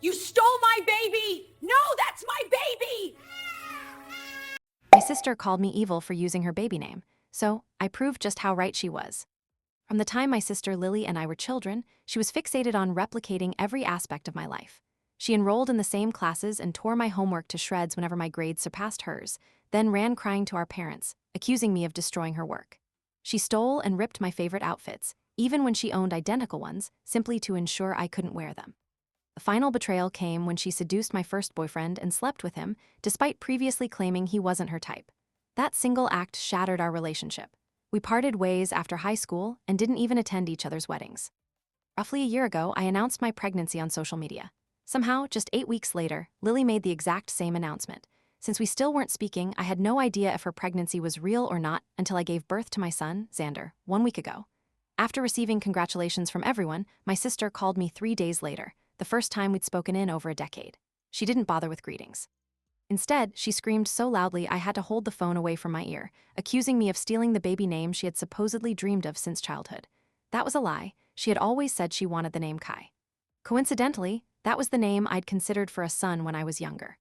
You stole my baby! No, that's my baby! My sister called me evil for using her baby name, so I proved just how right she was. From the time my sister Lily and I were children, she was fixated on replicating every aspect of my life. She enrolled in the same classes and tore my homework to shreds whenever my grades surpassed hers, then ran crying to our parents, accusing me of destroying her work. She stole and ripped my favorite outfits, even when she owned identical ones, simply to ensure I couldn't wear them. The final betrayal came when she seduced my first boyfriend and slept with him, despite previously claiming he wasn't her type. That single act shattered our relationship. We parted ways after high school and didn't even attend each other's weddings. Roughly a year ago, I announced my pregnancy on social media. Somehow, just 8 weeks later, Lily made the exact same announcement. Since we still weren't speaking, I had no idea if her pregnancy was real or not until I gave birth to my son, Xander, 1 week ago. After receiving congratulations from everyone, my sister called me 3 days later, the first time we'd spoken in over a decade. She didn't bother with greetings. Instead, she screamed so loudly I had to hold the phone away from my ear, accusing me of stealing the baby name she had supposedly dreamed of since childhood. That was a lie. She had always said she wanted the name Kai. Coincidentally, that was the name I'd considered for a son when I was younger.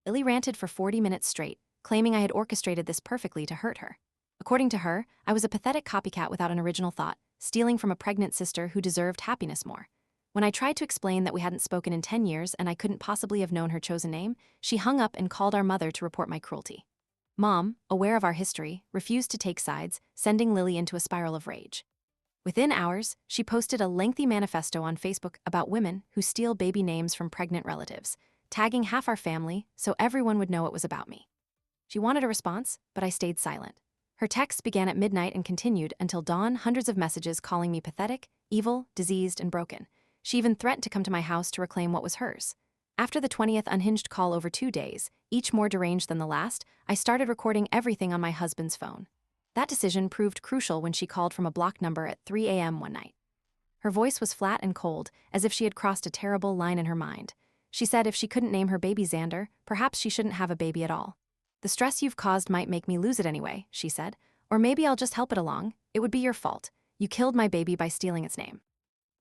Lily ranted for 40 minutes straight, claiming I had orchestrated this perfectly to hurt her. According to her, I was a pathetic copycat without an original thought, stealing from a pregnant sister who deserved happiness more. When I tried to explain that we hadn't spoken in 10 years and I couldn't possibly have known her chosen name, she hung up and called our mother to report my cruelty. Mom, aware of our history, refused to take sides, sending Lily into a spiral of rage. Within hours, she posted a lengthy manifesto on Facebook about women who steal baby names from pregnant relatives, tagging half our family so everyone would know it was about me. She wanted a response, but I stayed silent. Her texts began at midnight and continued until dawn, hundreds of messages calling me pathetic, evil, diseased, and broken. She even threatened to come to my house to reclaim what was hers. After the 20th unhinged call over 2 days, each more deranged than the last, I started recording everything on my husband's phone. That decision proved crucial when she called from a blocked number at 3 a.m. one night. Her voice was flat and cold, as if she had crossed a terrible line in her mind. She said if she couldn't name her baby Xander, perhaps she shouldn't have a baby at all. "The stress you've caused might make me lose it anyway," she said. "Or maybe I'll just help it along. It would be your fault. You killed my baby by stealing its name."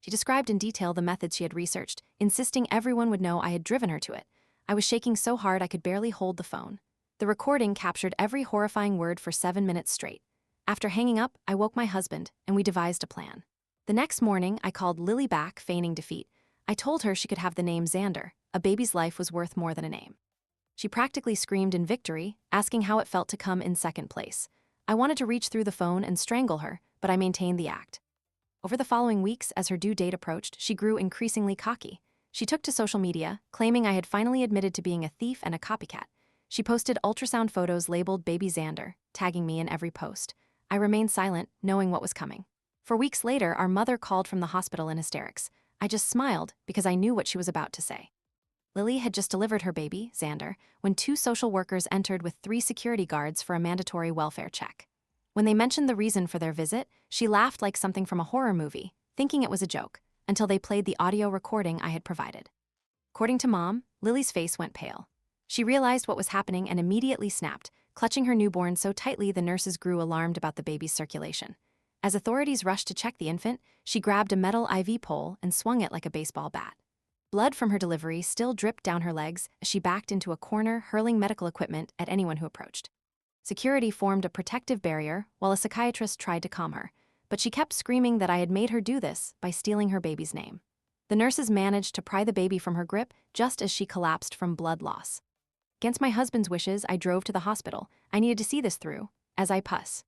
She described in detail the methods she had researched, insisting everyone would know I had driven her to it. I was shaking so hard I could barely hold the phone. The recording captured every horrifying word for 7 minutes straight. After hanging up, I woke my husband, and we devised a plan. The next morning, I called Lily back, feigning defeat. I told her she could have the name Xander. A baby's life was worth more than a name. She practically screamed in victory, asking how it felt to come in second place. I wanted to reach through the phone and strangle her, but I maintained the act. Over the following weeks, as her due date approached, she grew increasingly cocky. She took to social media, claiming I had finally admitted to being a thief and a copycat. She posted ultrasound photos labeled Baby Xander, tagging me in every post. I remained silent, knowing what was coming. For weeks later, our mother called from the hospital in hysterics. I just smiled because I knew what she was about to say. Lily had just delivered her baby, Xander, when 2 social workers entered with 3 security guards for a mandatory welfare check. When they mentioned the reason for their visit, she laughed like something from a horror movie, thinking it was a joke, until they played the audio recording I had provided. According to Mom, Lily's face went pale. She realized what was happening and immediately snapped, clutching her newborn so tightly the nurses grew alarmed about the baby's circulation. As authorities rushed to check the infant, she grabbed a metal IV pole and swung it like a baseball bat. Blood from her delivery still dripped down her legs as she backed into a corner, hurling medical equipment at anyone who approached. Security formed a protective barrier while a psychiatrist tried to calm her, but she kept screaming that I had made her do this by stealing her baby's name. The nurses managed to pry the baby from her grip just as she collapsed from blood loss. Against my husband's wishes, I drove to the hospital. I needed to see this through, as I puss.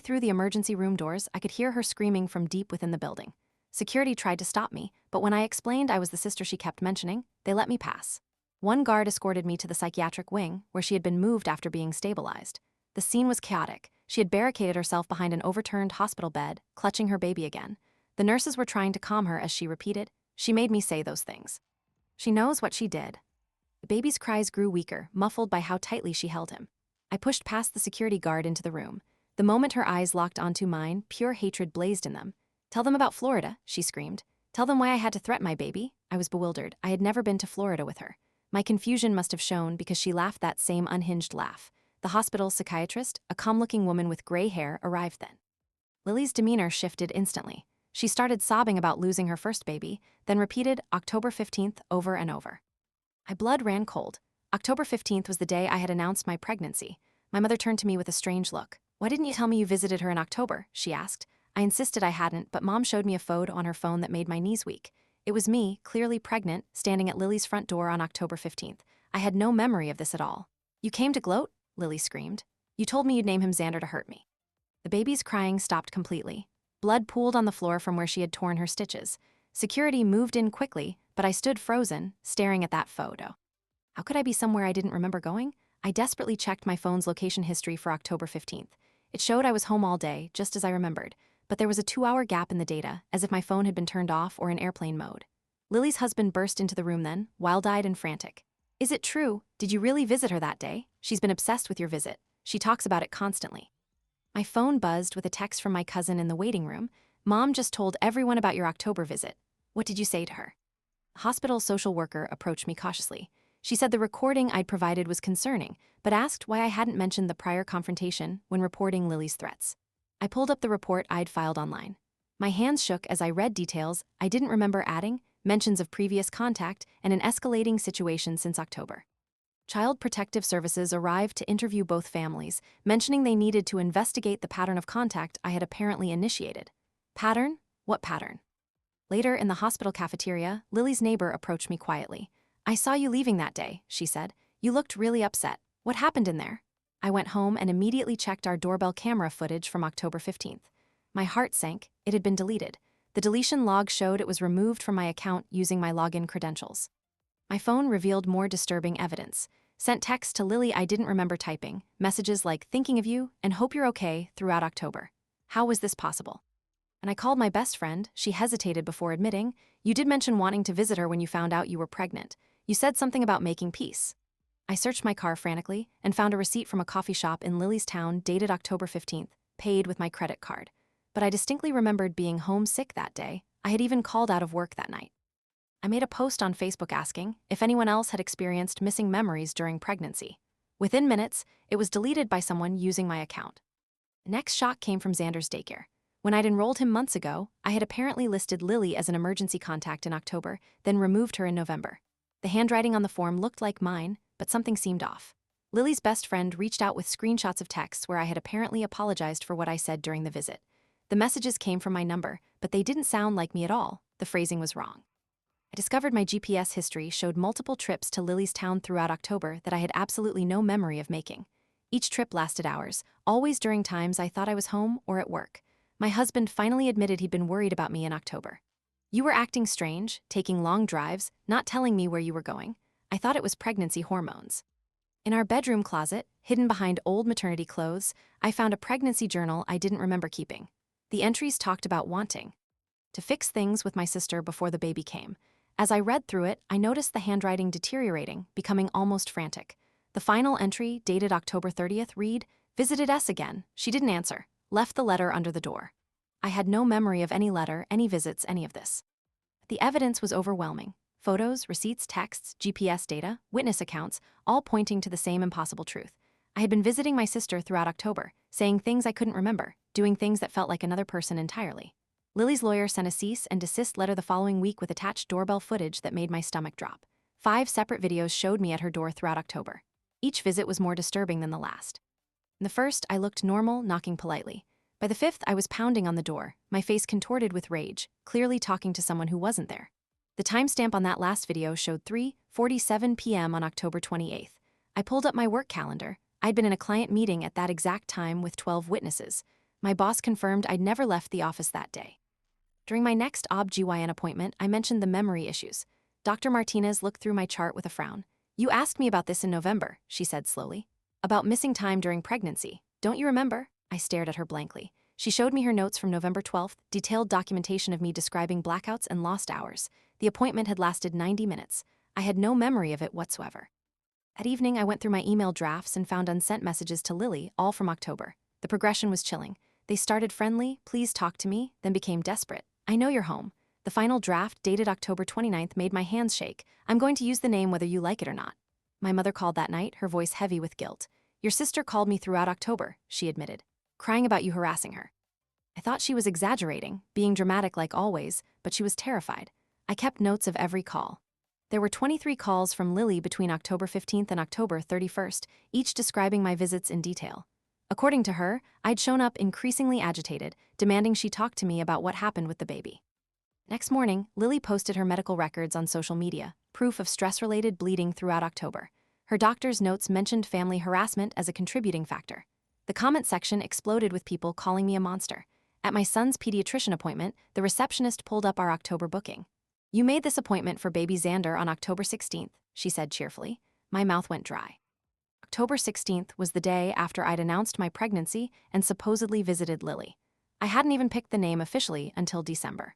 Through the emergency room doors, I could hear her screaming from deep within the building. Security tried to stop me, but when I explained I was the sister she kept mentioning, they let me pass. One guard escorted me to the psychiatric wing, where she had been moved after being stabilized. The scene was chaotic. She had barricaded herself behind an overturned hospital bed, clutching her baby again. The nurses were trying to calm her as she repeated, "She made me say those things. She knows what she did." The baby's cries grew weaker, muffled by how tightly she held him. I pushed past the security guard into the room. The moment her eyes locked onto mine, pure hatred blazed in them. "Tell them about Florida," she screamed. "Tell them why I had to threaten my baby." I was bewildered. I had never been to Florida with her. My confusion must have shown because she laughed that same unhinged laugh. The hospital's psychiatrist, a calm-looking woman with gray hair, arrived then. Lily's demeanor shifted instantly. She started sobbing about losing her first baby, then repeated October 15th over and over. My blood ran cold. October 15th was the day I had announced my pregnancy. My mother turned to me with a strange look. "Why didn't you tell me you visited her in October?" she asked. I insisted I hadn't, but Mom showed me a photo on her phone that made my knees weak. It was me, clearly pregnant, standing at Lily's front door on October 15th. I had no memory of this at all. "You came to gloat?" Lily screamed. "You told me you'd name him Xander to hurt me." The baby's crying stopped completely. Blood pooled on the floor from where she had torn her stitches. Security moved in quickly, but I stood frozen, staring at that photo. How could I be somewhere I didn't remember going? I desperately checked my phone's location history for October 15th. It showed I was home all day, just as I remembered, but there was a 2-hour gap in the data, as if my phone had been turned off or in airplane mode. Lily's husband burst into the room then, wild-eyed and frantic. "Is it true? Did you really visit her that day? She's been obsessed with your visit. She talks about it constantly." My phone buzzed with a text from my cousin in the waiting room. "Mom just told everyone about your October visit. What did you say to her?" A hospital social worker approached me cautiously. She said the recording I'd provided was concerning, but asked why I hadn't mentioned the prior confrontation when reporting Lily's threats. I pulled up the report I'd filed online. My hands shook as I read details I didn't remember adding, mentions of previous contact, and an escalating situation since October. Child Protective Services arrived to interview both families, mentioning they needed to investigate the pattern of contact I had apparently initiated. Pattern? What pattern? Later in the hospital cafeteria, Lily's neighbor approached me quietly. "I saw you leaving that day," she said. "You looked really upset. What happened in there?" I went home and immediately checked our doorbell camera footage from October 15th. My heart sank. It had been deleted. The deletion log showed it was removed from my account using my login credentials. My phone revealed more disturbing evidence. Sent texts to Lily I didn't remember typing, messages like "thinking of you" and "hope you're okay" throughout October. How was this possible? And I called my best friend. She hesitated before admitting, "You did mention wanting to visit her when you found out you were pregnant. You said something about making peace." I searched my car frantically and found a receipt from a coffee shop in Lily's town dated October 15th, paid with my credit card. But I distinctly remembered being homesick that day. I had even called out of work that night. I made a post on Facebook asking if anyone else had experienced missing memories during pregnancy. Within minutes, it was deleted by someone using my account. The next shock came from Xander's daycare. When I'd enrolled him months ago, I had apparently listed Lily as an emergency contact in October, then removed her in November. The handwriting on the form looked like mine, but something seemed off. Lily's best friend reached out with screenshots of texts where I had apparently apologized for what I said during the visit. The messages came from my number, but they didn't sound like me at all. The phrasing was wrong. I discovered my GPS history showed multiple trips to Lily's town throughout October that I had absolutely no memory of making. Each trip lasted hours, always during times I thought I was home or at work. My husband finally admitted he'd been worried about me in October. "You were acting strange, taking long drives, not telling me where you were going. I thought it was pregnancy hormones." In our bedroom closet, hidden behind old maternity clothes, I found a pregnancy journal I didn't remember keeping. The entries talked about wanting to fix things with my sister before the baby came. As I read through it, I noticed the handwriting deteriorating, becoming almost frantic. The final entry, dated October 30th, read, "Visited S again. She didn't answer. Left the letter under the door." I had no memory of any letter, any visits, any of this. The evidence was overwhelming. Photos, receipts, texts, GPS data, witness accounts, all pointing to the same impossible truth. I had been visiting my sister throughout October, saying things I couldn't remember, doing things that felt like another person entirely. Lily's lawyer sent a cease and desist letter the following week with attached doorbell footage that made my stomach drop. 5 separate videos showed me at her door throughout October. Each visit was more disturbing than the last. In the first, I looked normal, knocking politely. By the 5th, I was pounding on the door, my face contorted with rage, clearly talking to someone who wasn't there. The timestamp on that last video showed 3:47 p.m. on October 28th. I pulled up my work calendar. I'd been in a client meeting at that exact time with 12 witnesses. My boss confirmed I'd never left the office that day. During my next OB-GYN appointment, I mentioned the memory issues. Dr. Martinez looked through my chart with a frown. "You asked me about this in November," she said slowly. "About missing time during pregnancy. Don't you remember?" I stared at her blankly. She showed me her notes from November 12th, detailed documentation of me describing blackouts and lost hours. The appointment had lasted 90 minutes. I had no memory of it whatsoever. That evening, I went through my email drafts and found unsent messages to Lily, all from October. The progression was chilling. They started friendly, "Please talk to me," then became desperate. "I know you're home." The final draft, dated October 29th, made my hands shake. "I'm going to use the name whether you like it or not." My mother called that night, her voice heavy with guilt. "Your sister called me throughout October," she admitted, "crying about you harassing her." I thought she was exaggerating, being dramatic like always, but she was terrified. I kept notes of every call. There were 23 calls from Lily between October 15th and October 31st, each describing my visits in detail. According to her, I'd shown up increasingly agitated, demanding she talk to me about what happened with the baby. Next morning, Lily posted her medical records on social media, proof of stress-related bleeding throughout October. Her doctor's notes mentioned family harassment as a contributing factor. The comment section exploded with people calling me a monster. At my son's pediatrician appointment, the receptionist pulled up our October booking. "You made this appointment for baby Xander on October 16th, she said cheerfully. My mouth went dry. October 16th was the day after I'd announced my pregnancy and supposedly visited Lily. I hadn't even picked the name officially until December.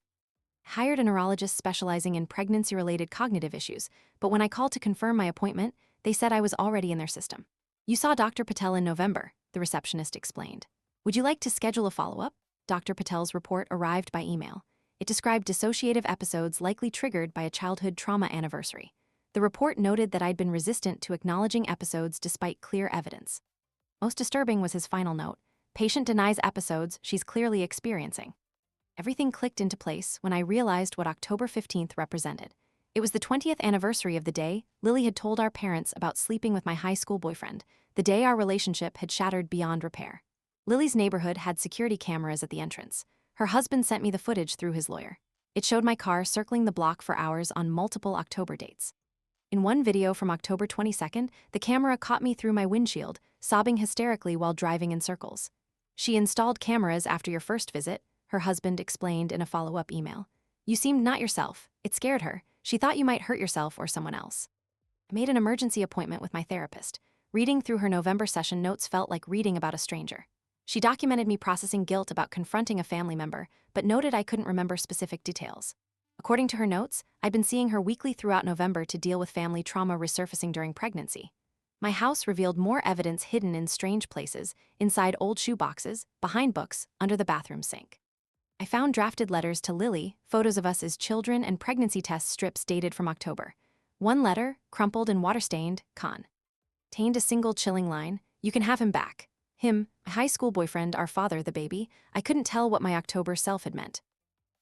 I hired a neurologist specializing in pregnancy-related cognitive issues, but when I called to confirm my appointment, they said I was already in their system. "You saw Dr. Patel in November," the receptionist explained. "Would you like to schedule a follow-up?" Dr. Patel's report arrived by email. It described dissociative episodes likely triggered by a childhood trauma anniversary. The report noted that I'd been resistant to acknowledging episodes despite clear evidence. Most disturbing was his final note: "Patient denies episodes she's clearly experiencing." Everything clicked into place when I realized what October 15th represented. It was the 20th anniversary of the day Lily had told our parents about sleeping with my high school boyfriend, the day our relationship had shattered beyond repair. Lily's neighborhood had security cameras at the entrance. Her husband sent me the footage through his lawyer. It showed my car circling the block for hours on multiple October dates. In one video from October 22nd, the camera caught me through my windshield, sobbing hysterically while driving in circles. "She installed cameras after your first visit," her husband explained in a follow-up email. "You seemed not yourself. It scared her. She thought you might hurt yourself or someone else." I made an emergency appointment with my therapist. Reading through her November session notes felt like reading about a stranger. She documented me processing guilt about confronting a family member, but noted I couldn't remember specific details. According to her notes, I'd been seeing her weekly throughout November to deal with family trauma resurfacing during pregnancy. My house revealed more evidence hidden in strange places, inside old shoe boxes, behind books, under the bathroom sink. I found drafted letters to Lily, photos of us as children, and pregnancy test strips dated from October. One letter, crumpled and water-stained, contained a single chilling line: "You can have him back." Him, my high school boyfriend, our father, the baby. I couldn't tell what my October self had meant.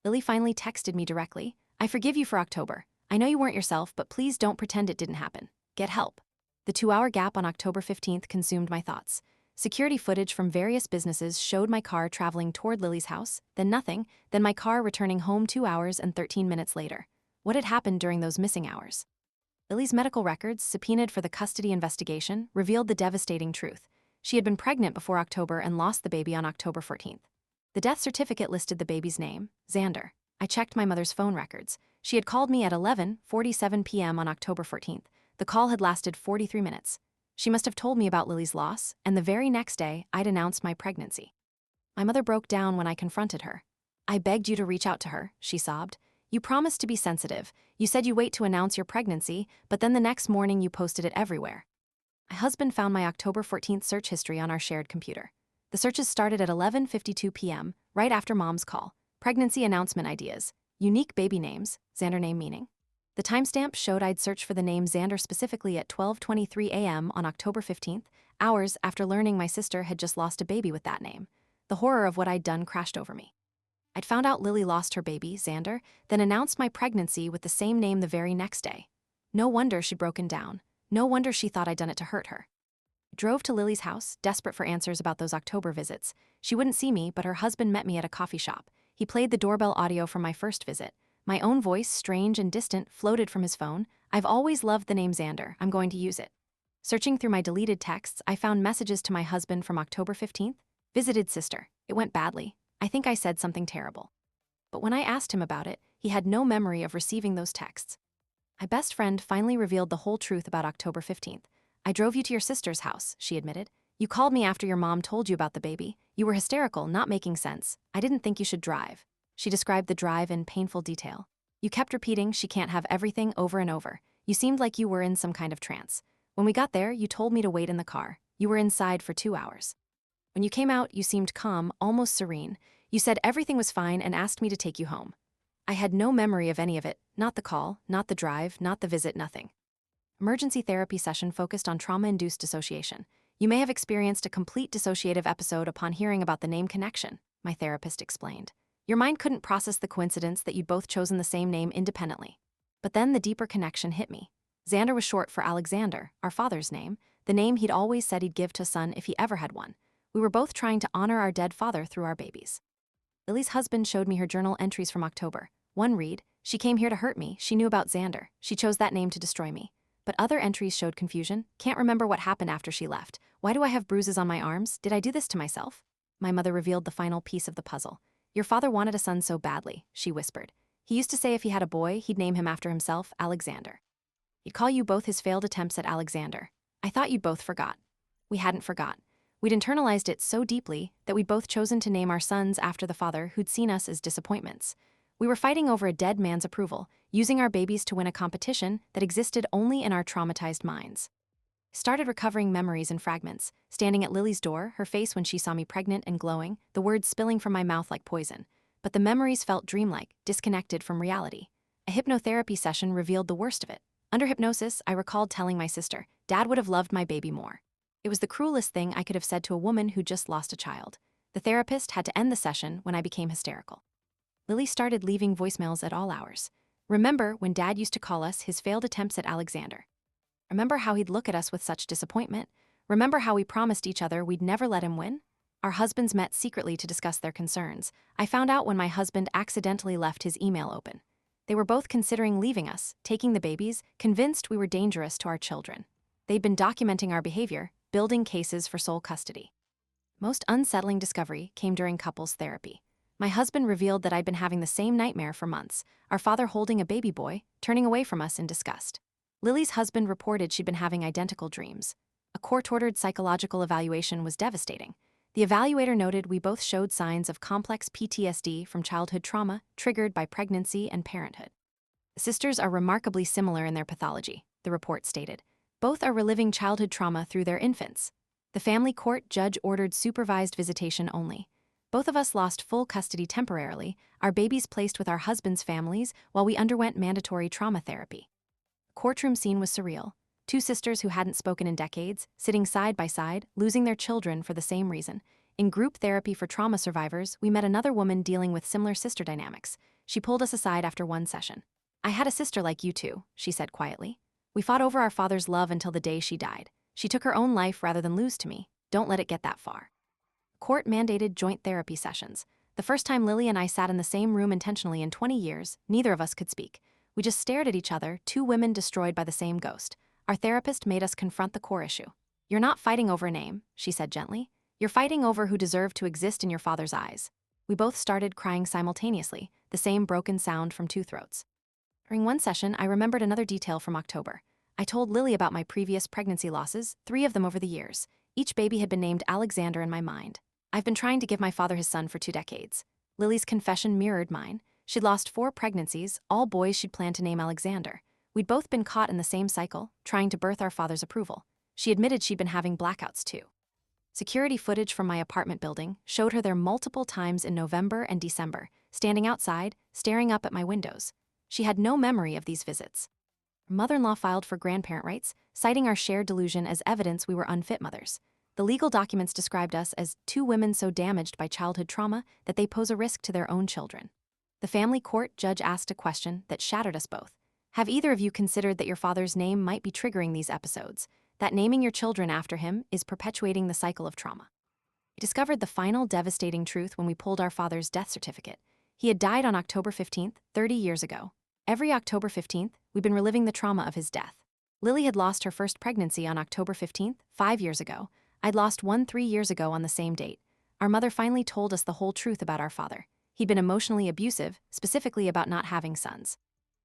Lily finally texted me directly: "I forgive you for October. I know you weren't yourself, but please don't pretend it didn't happen. Get help." The 2-hour gap on October 15th consumed my thoughts. Security footage from various businesses showed my car traveling toward Lily's house, then nothing, then my car returning home 2 hours and 13 minutes later. What had happened during those missing hours? Lily's medical records, subpoenaed for the custody investigation, revealed the devastating truth. She had been pregnant before October and lost the baby on October 14th. The death certificate listed the baby's name, Xander. I checked my mother's phone records. She had called me at 11:47 p.m. on October 14th. The call had lasted 43 minutes. She must have told me about Lily's loss, and the very next day, I'd announced my pregnancy. My mother broke down when I confronted her. "I begged you to reach out to her," she sobbed. "You promised to be sensitive. You said you wait to announce your pregnancy, but then the next morning you posted it everywhere." My husband found my October 14th search history on our shared computer. The searches started at 11:52 p.m., right after Mom's call. Pregnancy announcement ideas. Unique baby names, Xander name meaning. The timestamp showed I'd searched for the name Xander specifically at 12:23 a.m. on October 15th, hours after learning my sister had just lost a baby with that name. The horror of what I'd done crashed over me. I'd found out Lily lost her baby, Xander, then announced my pregnancy with the same name the very next day. No wonder she'd broken down. No wonder she thought I'd done it to hurt her. I drove to Lily's house, desperate for answers about those October visits. She wouldn't see me, but her husband met me at a coffee shop. He played the doorbell audio from my first visit. My own voice, strange and distant, floated from his phone. "I've always loved the name Xander. I'm going to use it." Searching through my deleted texts, I found messages to my husband from October 15th. "Visited sister. It went badly. I think I said something terrible." But when I asked him about it, he had no memory of receiving those texts. My best friend finally revealed the whole truth about October 15th. "I drove you to your sister's house," she admitted. "You called me after your mom told you about the baby. You were hysterical, not making sense. I didn't think you should drive." She described the drive in painful detail. "You kept repeating she can't have everything over and over. You seemed like you were in some kind of trance. When we got there, you told me to wait in the car. You were inside for 2 hours. When you came out, you seemed calm, almost serene. You said everything was fine and asked me to take you home." I had no memory of any of it, not the call, not the drive, not the visit, nothing. Emergency therapy session focused on trauma-induced dissociation. You may have experienced a complete dissociative episode upon hearing about the name connection. my therapist explained. Your mind couldn't process the coincidence that you'd both chosen the same name independently. But then the deeper connection hit me. Xander was short for Alexander, our father's name, the name he'd always said he'd give to a son if he ever had one. We were both trying to honor our dead father through our babies. Lily's husband showed me her journal entries from October. One read, "She came here to hurt me. She knew about Xander. She chose that name to destroy me." But other entries showed confusion. "Can't remember what happened after she left. Why do I have bruises on my arms? Did I do this to myself?" My mother revealed the final piece of the puzzle. "Your father wanted a son so badly," she whispered. "He used to say if he had a boy, he'd name him after himself, Alexander. He'd call you both his failed attempts at Alexander. I thought you'd both forgot." We hadn't forgot. We'd internalized it so deeply that we'd both chosen to name our sons after the father who'd seen us as disappointments. We were fighting over a dead man's approval, using our babies to win a competition that existed only in our traumatized minds. I started recovering memories in fragments, standing at Lily's door, her face when she saw me pregnant and glowing, the words spilling from my mouth like poison. But the memories felt dreamlike, disconnected from reality. A hypnotherapy session revealed the worst of it. Under hypnosis, I recalled telling my sister, "Dad would have loved my baby more." It was the cruelest thing I could have said to a woman who just lost a child. The therapist had to end the session when I became hysterical. Lily started leaving voicemails at all hours. "Remember when Dad used to call us his failed attempts at Alexander? Remember how he'd look at us with such disappointment? Remember how we promised each other we'd never let him win?" Our husbands met secretly to discuss their concerns. I found out when my husband accidentally left his email open. They were both considering leaving us, taking the babies, convinced we were dangerous to our children. They'd been documenting our behavior, building cases for sole custody. Most unsettling discovery came during couples therapy. My husband revealed that I'd been having the same nightmare for months, our father holding a baby boy, turning away from us in disgust. Lily's husband reported she'd been having identical dreams. A court-ordered psychological evaluation was devastating. The evaluator noted we both showed signs of complex PTSD from childhood trauma triggered by pregnancy and parenthood. The sisters are remarkably similar in their pathology, the report stated. Both are reliving childhood trauma through their infants. The family court judge ordered supervised visitation only. Both of us lost full custody temporarily, our babies placed with our husbands' families while we underwent mandatory trauma therapy. The courtroom scene was surreal. Two sisters who hadn't spoken in decades, sitting side by side, losing their children for the same reason. In group therapy for trauma survivors, we met another woman dealing with similar sister dynamics. She pulled us aside after one session. "I had a sister like you two," she said quietly. "We fought over our father's love until the day she died. She took her own life rather than lose to me. Don't let it get that far." Court-mandated joint therapy sessions. The first time Lily and I sat in the same room intentionally in 20 years, neither of us could speak. We just stared at each other, two women destroyed by the same ghost. Our therapist made us confront the core issue. "You're not fighting over a name," she said gently. "You're fighting over who deserved to exist in your father's eyes." We both started crying simultaneously, the same broken sound from two throats. During one session, I remembered another detail from October. I told Lily about my previous pregnancy losses, 3 of them over the years. Each baby had been named Alexander in my mind. I've been trying to give my father his son for 2 decades. Lily's confession mirrored mine. She'd lost 4 pregnancies, all boys she'd planned to name Alexander. We'd both been caught in the same cycle, trying to birth our father's approval. She admitted she'd been having blackouts too. Security footage from my apartment building showed her there multiple times in November and December, standing outside, staring up at my windows. She had no memory of these visits. Her mother-in-law filed for grandparent rights, citing our shared delusion as evidence we were unfit mothers. The legal documents described us as 2 women so damaged by childhood trauma that they pose a risk to their own children. The family court judge asked a question that shattered us both. "Have either of you considered that your father's name might be triggering these episodes? That naming your children after him is perpetuating the cycle of trauma?" We discovered the final devastating truth when we pulled our father's death certificate. He had died on October 15th, 30 years ago. Every October 15th, we've been reliving the trauma of his death. Lily had lost her first pregnancy on October 15th, 5 years ago. I'd lost one 3 years ago on the same date. Our mother finally told us the whole truth about our father. He'd been emotionally abusive, specifically about not having sons.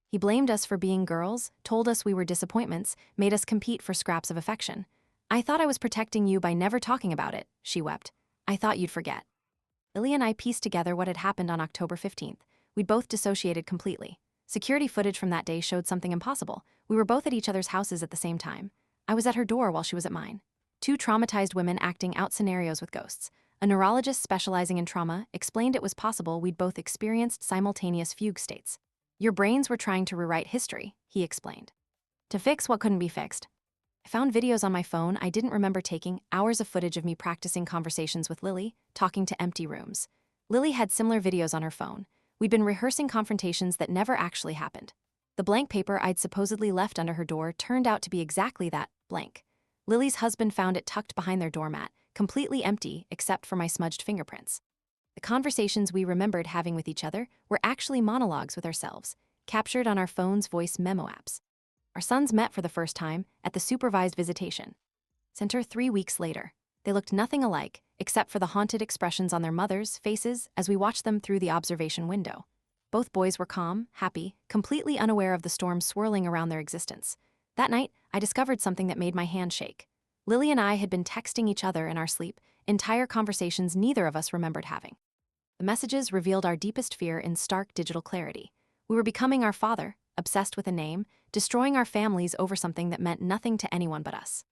He blamed us for being girls, told us we were disappointments, made us compete for scraps of affection. "I thought I was protecting you by never talking about it," she wept. "I thought you'd forget." Lily and I pieced together what had happened on October 15th. We'd both dissociated completely. Security footage from that day showed something impossible. We were both at each other's houses at the same time. I was at her door while she was at mine. 2 traumatized women acting out scenarios with ghosts. A neurologist specializing in trauma explained it was possible we'd both experienced simultaneous fugue states. "Your brains were trying to rewrite history," he explained, "to fix what couldn't be fixed." I found videos on my phone I didn't remember taking, hours of footage of me practicing conversations with Lily, talking to empty rooms. Lily had similar videos on her phone. We'd been rehearsing confrontations that never actually happened. The blank paper I'd supposedly left under her door turned out to be exactly that, blank. Lily's husband found it tucked behind their doormat, completely empty except for my smudged fingerprints. The conversations we remembered having with each other were actually monologues with ourselves, captured on our phone's voice memo apps. Our sons met for the first time at the supervised visitation center 3 weeks later. They looked nothing alike, except for the haunted expressions on their mothers' faces as we watched them through the observation window. Both boys were calm, happy, completely unaware of the storm swirling around their existence. That night, I discovered something that made my hand shake. Lily and I had been texting each other in our sleep, entire conversations neither of us remembered having. The messages revealed our deepest fear in stark digital clarity. We were becoming our father, obsessed with a name, destroying our families over something that meant nothing to anyone but us.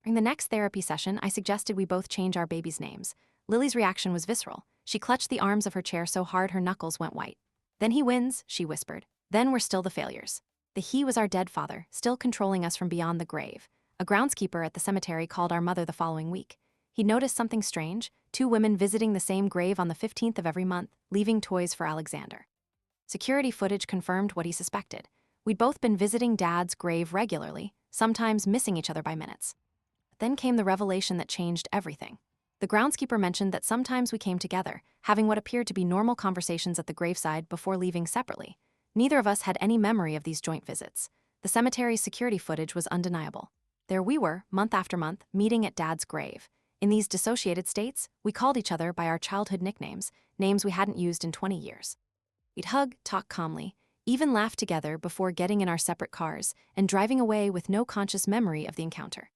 During the next therapy session, I suggested we both change our babies' names. Lily's reaction was visceral. She clutched the arms of her chair so hard her knuckles went white. Then he wins, she whispered. Then we're still the failures. The he was our dead father, still controlling us from beyond the grave. A groundskeeper at the cemetery called our mother the following week. He noticed something strange, 2 women visiting the same grave on the 15th of every month, leaving toys for Alexander. Security footage confirmed what he suspected. We'd both been visiting Dad's grave regularly, sometimes missing each other by minutes. Then came the revelation that changed everything. The groundskeeper mentioned that sometimes we came together, having what appeared to be normal conversations at the graveside before leaving separately. Neither of us had any memory of these joint visits. The cemetery's security footage was undeniable. There we were, month after month, meeting at Dad's grave. In these dissociated states, we called each other by our childhood nicknames, names we hadn't used in 20 years. We'd hug, talk calmly, even laugh together before getting in our separate cars and driving away with no conscious memory of the encounter.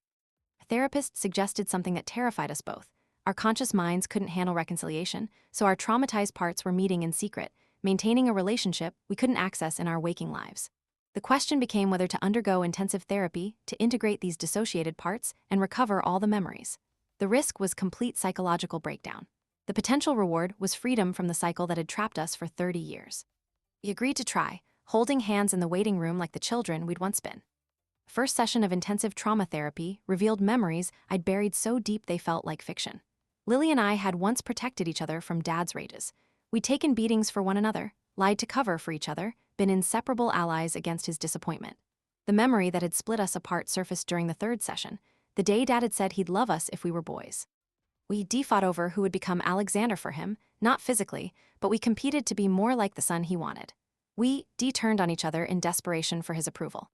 A therapist suggested something that terrified us both. Our conscious minds couldn't handle reconciliation, so our traumatized parts were meeting in secret, maintaining a relationship we couldn't access in our waking lives. The question became whether to undergo intensive therapy to integrate these dissociated parts and recover all the memories. The risk was complete psychological breakdown. The potential reward was freedom from the cycle that had trapped us for 30 years. We agreed to try, holding hands in the waiting room like the children we'd once been. First session of intensive trauma therapy revealed memories I'd buried so deep they felt like fiction. Lily and I had once protected each other from Dad's rages. We'd taken beatings for one another, lied to cover for each other, been inseparable allies against his disappointment. The memory that had split us apart surfaced during the 3rd session, the day Dad had said he'd love us if we were boys. We fought over who would become Alexander for him, not physically, but we competed to be more like the son he wanted. We turned on each other in desperation for his approval.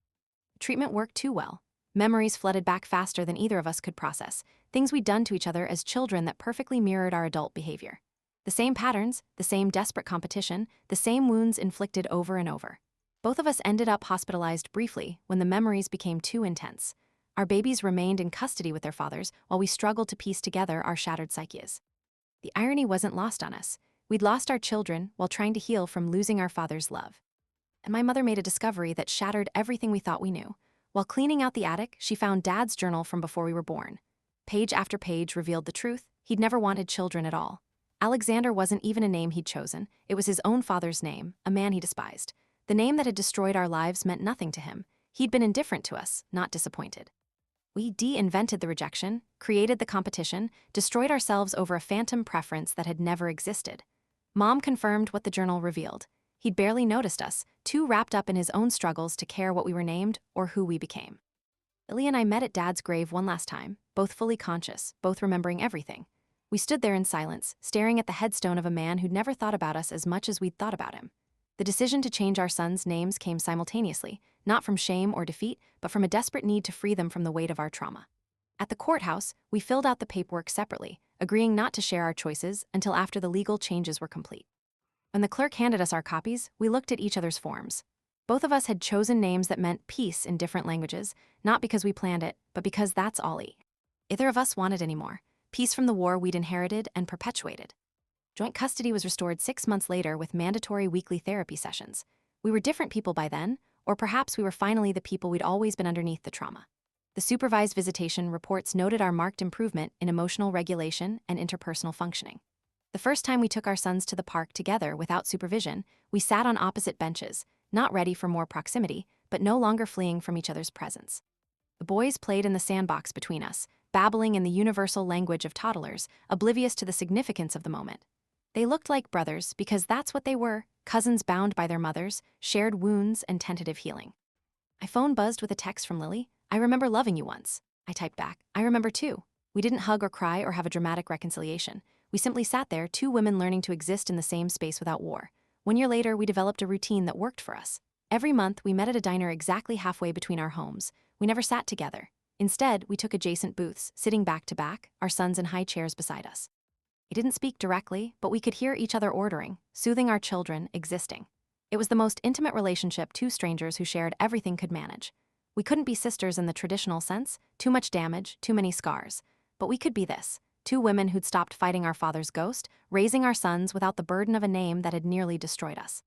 Treatment worked too well. Memories flooded back faster than either of us could process, things we'd done to each other as children that perfectly mirrored our adult behavior. The same patterns, the same desperate competition, the same wounds inflicted over and over. Both of us ended up hospitalized briefly when the memories became too intense. Our babies remained in custody with their fathers while we struggled to piece together our shattered psyches. The irony wasn't lost on us. We'd lost our children while trying to heal from losing our father's love. And my mother made a discovery that shattered everything we thought we knew. While cleaning out the attic, she found Dad's journal from before we were born. Page after page revealed the truth. He'd never wanted children at all. Alexander wasn't even a name he'd chosen. It was his own father's name, a man he despised. The name that had destroyed our lives meant nothing to him. He'd been indifferent to us, not disappointed. We invented the rejection, created the competition, destroyed ourselves over a phantom preference that had never existed. Mom confirmed what the journal revealed. He'd barely noticed us, too wrapped up in his own struggles to care what we were named or who we became. Lily and I met at Dad's grave one last time, both fully conscious, both remembering everything. We stood there in silence, staring at the headstone of a man who'd never thought about us as much as we'd thought about him. The decision to change our sons' names came simultaneously, not from shame or defeat, but from a desperate need to free them from the weight of our trauma. At the courthouse, we filled out the paperwork separately, agreeing not to share our choices until after the legal changes were complete. When the clerk handed us our copies, we looked at each other's forms. Both of us had chosen names that meant peace in different languages, not because we planned it, but because that's all either of us wanted anymore. Peace from the war we'd inherited and perpetuated. Joint custody was restored 6 months later with mandatory weekly therapy sessions. We were different people by then, or perhaps we were finally the people we'd always been underneath the trauma. The supervised visitation reports noted our marked improvement in emotional regulation and interpersonal functioning. The first time we took our sons to the park together without supervision, we sat on opposite benches, not ready for more proximity, but no longer fleeing from each other's presence. The boys played in the sandbox between us, babbling in the universal language of toddlers, oblivious to the significance of the moment. They looked like brothers because that's what they were, cousins bound by their mothers, shared wounds, and tentative healing. My phone buzzed with a text from Lily. "I remember loving you once." I typed back, "I remember too." We didn't hug or cry or have a dramatic reconciliation. We simply sat there, two women learning to exist in the same space without war. 1 year later, we developed a routine that worked for us. Every month, we met at a diner exactly halfway between our homes. We never sat together. Instead, we took adjacent booths, sitting back to back, our sons in high chairs beside us. We didn't speak directly, but we could hear each other ordering, soothing our children, existing. It was the most intimate relationship two strangers who shared everything could manage. We couldn't be sisters in the traditional sense, too much damage, too many scars. But we could be this, two women who'd stopped fighting our father's ghost, raising our sons without the burden of a name that had nearly destroyed us.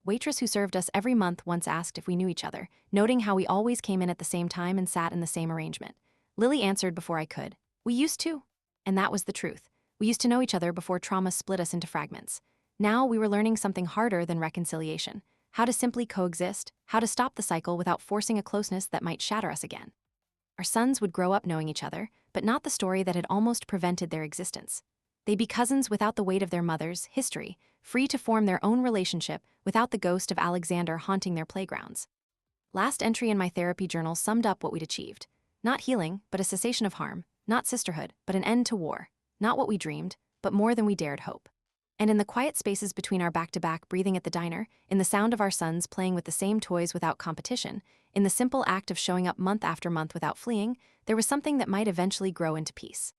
Waitress who served us every month once asked if we knew each other, noting how we always came in at the same time and sat in the same arrangement. Lily answered before I could. "We used to." And that was the truth. We used to know each other before trauma split us into fragments. Now we were learning something harder than reconciliation: how to simply coexist, how to stop the cycle without forcing a closeness that might shatter us again. Our sons would grow up knowing each other, but not the story that had almost prevented their existence. They'd be cousins without the weight of their mother's history, free to form their own relationship without the ghost of Alexander haunting their playgrounds. Last entry in my therapy journal summed up what we'd achieved. Not healing, but a cessation of harm. Not sisterhood, but an end to war. Not what we dreamed, but more than we dared hope. And in the quiet spaces between our back-to-back breathing at the diner, in the sound of our sons playing with the same toys without competition, in the simple act of showing up month after month without fleeing, there was something that might eventually grow into peace.